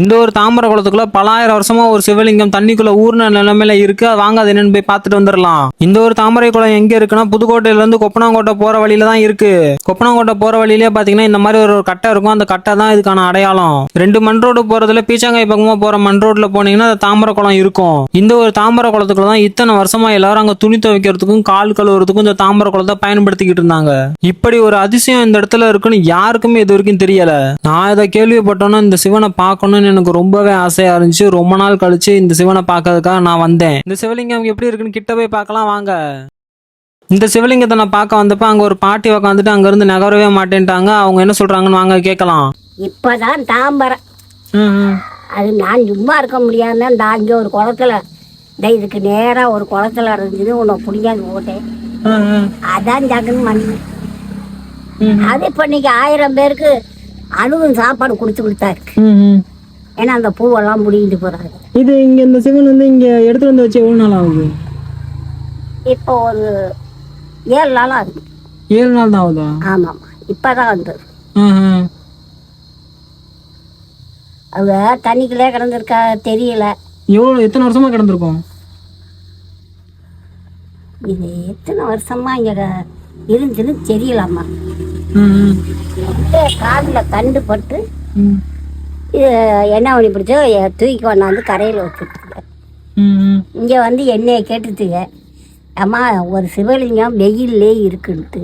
இந்த ஒரு தாமரை குளத்துக்குள்ள பல ஆயிரம் வருஷமா ஒரு சிவலிங்கம் தண்ணிக்குள்ள ஊர்ன நிலைமையில இருக்கு. அது வாங்க அது என்னன்னு போய் பார்த்துட்டு வந்துடலாம். இந்த ஒரு தாமரை குளம் எங்க இருக்குன்னா புதுக்கோட்டையில இருந்து கொப்பனாங்கோட்டை போற வழியில தான் இருக்கு. கொப்பனாங்கோட்டை போற வழியிலே பாத்தீங்கன்னா இந்த மாதிரி ஒரு கட்டை இருக்கும். அந்த கட்டை தான் இதுக்கான அடையாளம். 2 மண் ரோடு போறதுல பீச்சாங்காய் பக்கமா போற மண் ரோட்ல போனீங்கன்னா அந்த தாமரை குளம் இருக்கும். இந்த ஒரு தாமரை குளத்துக்குள்ள தான் இத்தனை வருஷமா எல்லாரும் அங்க துணி துவைக்கிறதுக்கும் கால் கழுவுறதுக்கும் இந்த தாமரை குளத்தை பயன்படுத்திக்கிட்டு இருந்தாங்க. இப்படி ஒரு அதிசயம் இந்த இடத்துல இருக்குன்னு யாருக்குமே இது வரைக்கும் தெரியல. நான் இதை கேள்விப்பட்டோன்னா இந்த சிவனை பார்க்கணும்னு எனக்கு ரொம்பவே ஆசையா இருந்துச்சு. ரொம்ப நாள் கழிச்சு இந்த சிவனை பார்க்கறதுக்காக நான் வந்தேன். இந்த சிவலிங்கம் எப்படி இருக்குன்னு கிட்ட போய் பார்க்கலாம் வாங்க. இந்த சிவலிங்கத்தை நான் பார்க்க வந்தப்ப அங்க ஒரு பாட்டி உக்காந்துட்டு அங்க இருந்து நகரவே மாட்டேன்ட்டாங்க. அவங்க என்ன சொல்றாங்கன்னு வாங்க கேட்கலாம். இப்பதான் தாம்பரம் அது நான் சும்மா இருக்க முடியாம இந்த அங்கே ஒரு குளத்துல இதுக்கு நேரா ஒரு குளத்துல இருந்தது உன்னை புடிக்காது போட்டேன். அதான் ஜாக்குன்னு மணி அது இப்ப இன்னைக்கு 1000 பேருக்கு அணுகும் சாப்பாடு கொடுத்தாரு. ஏன்னா அந்த பூவெல்லாம் முடிக்கிட்டு போறாங்க. இது இங்க இந்த சிவன் வந்து இங்க எடுத்து வந்து வச்சு எவ்வளவு நாள் ஆகுது? இப்போ ஒரு 7 நாள் ஆகுது. 7 நாள் தான் ஆகுதா? ஆமாம், இப்பதான் வந்தது. அவங்க தண்ணிக்குள்ளே கிடந்திருக்கா தெரியல. எத்தனை வருஷமா கிடந்திருக்கோம்? இது எத்தனை வருஷமா இங்க இருந்துன்னு தெரியலாமா. காலில் கண்டு பட்டு என்ன பண்ணி பிடிச்சோ தூக்கி கொண்டாந்து கரையில் வச்சுட்டுங்க. இங்கே வந்து என்னைய கேட்டுட்டுங்க, அம்மா ஒரு சிவலிங்கம் வெயிலே இருக்குன்ட்டு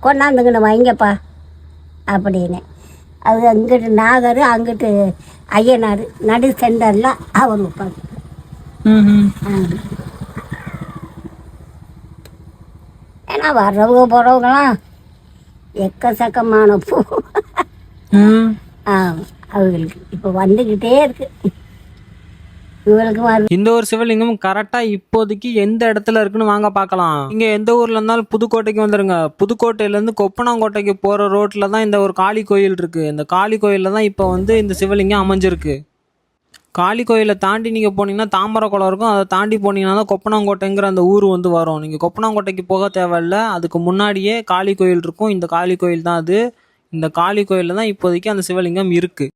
கொண்டாந்துங்கன்னு வைங்கப்பா அப்படின்னு. அது அங்கிட்டு நாகர் அங்கிட்டு ஐயனார் நடு சென்டரில் அவர் வைப்பாங்க. ஏன்னா வர்றவங்க போகிறவங்களாம் எக்கச்சக்கமான பூ அவங்களுக்கு இப்போ வந்துக்கிட்டே இருக்கு. இந்த ஒரு சிவலிங்கம் கரெக்டா இப்போதைக்கு எந்த இடத்துல இருக்குன்னு வாங்க பார்க்கலாம். இங்க எந்த ஊர்ல இருந்தாலும் புதுக்கோட்டைக்கு வந்துருங்க. புதுக்கோட்டையில இருந்து கொப்பனாங்கோட்டைக்கு போற ரோட்ல தான் இந்த ஒரு காளி கோயில் இருக்கு. இந்த காளி கோயில்ல தான் இப்போ வந்து இந்த சிவலிங்கம் அமைஞ்சிருக்கு. காளி கோயிலை தாண்டி நீங்க போனீங்கன்னா தாமரை குளம் இருக்கும். அதை தாண்டி போனீங்கன்னா தான் கொப்பனாங்கோட்டைங்கிற அந்த ஊர் வந்து வரும். நீங்க கொப்பனாங்கோட்டைக்கு போக தேவையில்ல. அதுக்கு முன்னாடியே காளி கோயில் இருக்கும். இந்த காளி கோயில் தான் அது. இந்த காளி கோயில்ல தான் இப்போதைக்கு அந்த சிவலிங்கம் இருக்கு.